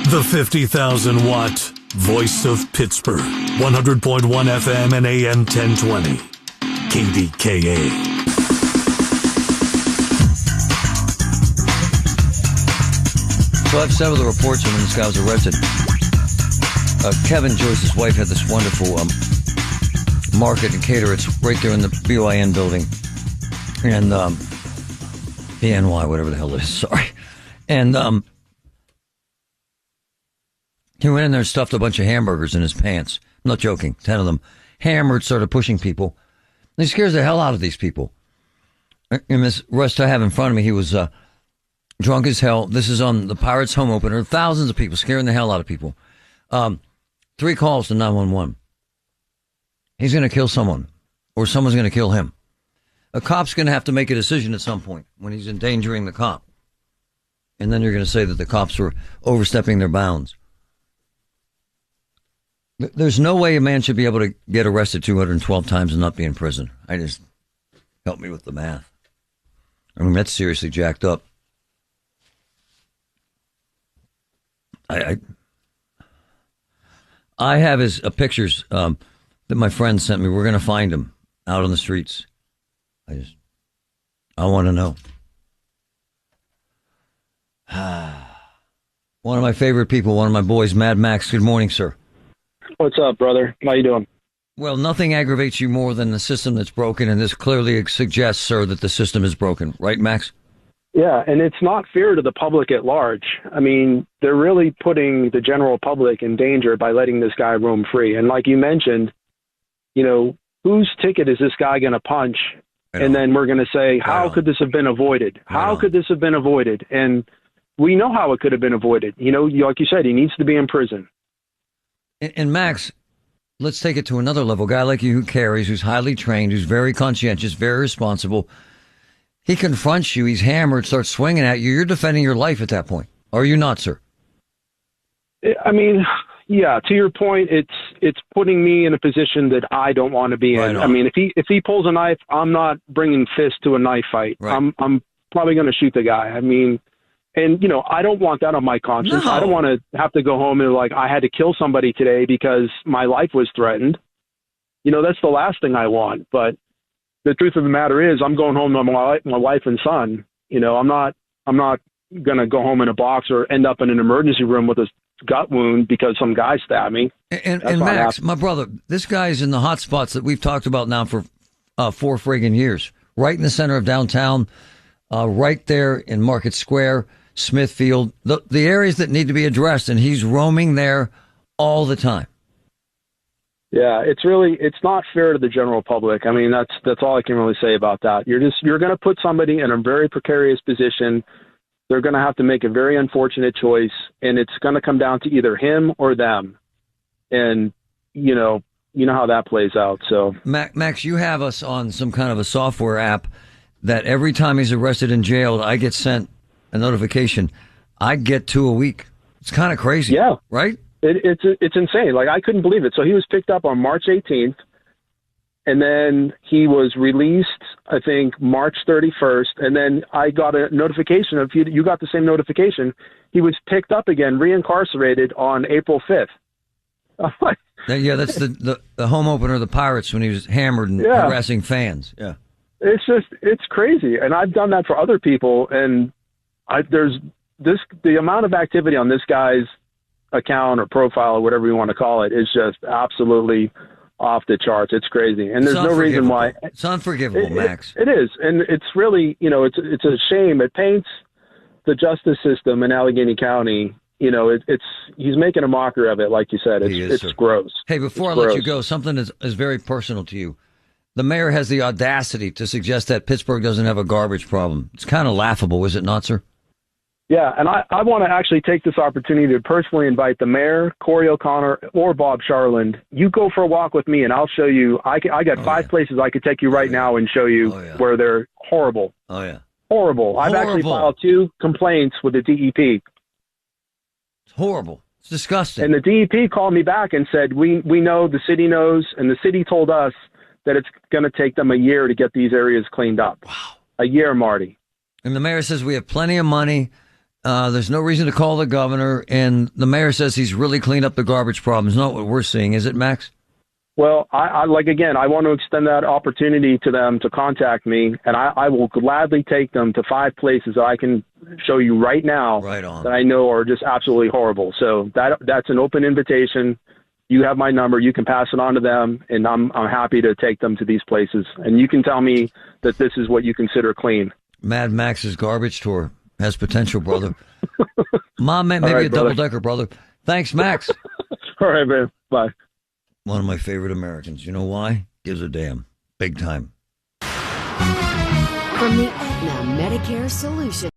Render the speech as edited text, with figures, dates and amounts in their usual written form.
The 50,000-watt voice of Pittsburgh. 100.1 FM and AM 1020. KDKA. So I've several reports when this guy was arrested. Kevin Joyce's wife had this wonderful market and cater. It's right there in the BYN building. And BNY, whatever the hell it is. Sorry. And he went in there and stuffed a bunch of hamburgers in his pants. I'm not joking. 10 of them. Hammered, started pushing people. And he scares the hell out of these people. In this arrest I have in front of me, he was drunk as hell. This is on the Pirates home opener. Thousands of people, scaring the hell out of people. 3 calls to 911. He's going to kill someone, or someone's going to kill him. A cop's going to have to make a decision at some point when he's endangering the cop. And then you're going to say that the cops were overstepping their bounds. There's no way a man should be able to get arrested 212 times and not be in prison. Help me with the math. I mean, that's seriously jacked up. I have his pictures that my friend sent me. We're going to find him out on the streets. I want to know. One of my favorite people, one of my boys, Mad Max. Good morning, sir. What's up, brother? How you doing? Well, nothing aggravates you more than the system that's broken, and this clearly suggests, sir, that the system is broken. Right, Max? Yeah, and it's not fair to the public at large. I mean, they're really putting the general public in danger by letting this guy roam free. And like you mentioned, whose ticket is this guy going to punch? And then we're going to say, how could this have been avoided? How could this have been avoided? And we know how it could have been avoided. Like you said, he needs to be in prison. And Max, let's take it to another level. A guy like you who carries, who's highly trained, who's very conscientious, very responsible. He confronts you. He's hammered, starts swinging at you. You're defending your life at that point. Are you not, sir? I mean, yeah, to your point, it's putting me in a position that I don't want to be in. I mean, if he pulls a knife, I'm not bringing fists to a knife fight. Right. I'm probably going to shoot the guy. I mean, and, I don't want that on my conscience. No. I don't want to have to go home and I had to kill somebody today because my life was threatened. That's the last thing I want. But the truth of the matter is I'm going home to my wife and son. I'm not going to go home in a box or end up in an emergency room with a gut wound because some guy stabbed me. And Max, my brother, this guy's in the hot spots that we've talked about now for 4 friggin' years. Right in the center of downtown, right there in Market Square, Smithfield, the areas that need to be addressed, and he's roaming there all the time. Yeah, it's not fair to the general public. I mean, that's all I can really say about that. You're going to put somebody in a very precarious position. They're going to have to make a very unfortunate choice, and it's going to come down to either him or them. And you know how that plays out. So, Max, you have us on some kind of a software app that every time he's arrested and jailed, I get sent a notification. I get 2 a week. It's kind of crazy. Yeah. Right? It's insane. I couldn't believe it. So he was picked up on March 18th, and then he was released, I think, March 31st. And then I got a notification of you got the same notification. He was picked up again, reincarcerated on April 5th. Yeah, that's the home opener of the Pirates when he was hammered and harassing fans. Yeah. It's crazy. And I've done that for other people. And the amount of activity on this guy's account or profile or whatever you want to call it is just absolutely off the charts. It's crazy. And there's no reason why. It's unforgivable, Max. It is. And it's really, it's a shame. It paints the justice system in Allegheny County. He's making a mockery of it. Like you said, it's gross. Hey, before I let you go, something is very personal to you. The mayor has the audacity to suggest that Pittsburgh doesn't have a garbage problem. It's kind of laughable, is it not, sir? Yeah, and I want to actually take this opportunity to personally invite the mayor, Corey O'Connor, or Bob Charland. You go for a walk with me, and I'll show you. I got 5 places I could take you right now and show you where they're horrible. Oh, yeah. Horrible. I've actually filed 2 complaints with the DEP. It's horrible. It's disgusting. And the DEP called me back and said, we know, the city knows, and the city told us that it's going to take them a year to get these areas cleaned up. Wow. A year, Marty. And the mayor says we have plenty of money. There's no reason to call the governor, and the mayor says he's really cleaned up the garbage problem. It's not what we're seeing, is it, Max? Well, I want to extend that opportunity to them to contact me, and I will gladly take them to 5 places that I can show you right now that I know are just absolutely horrible. So that's an open invitation. You have my number. You can pass it on to them, and I'm happy to take them to these places. And you can tell me that this is what you consider clean. Mad Max's garbage tour has potential, brother. Mom, maybe right, a double-decker, brother. Thanks, Max. All right, man. Bye. One of my favorite Americans. You know why? Gives a damn. Big time. From the Aetna Medicare Solution.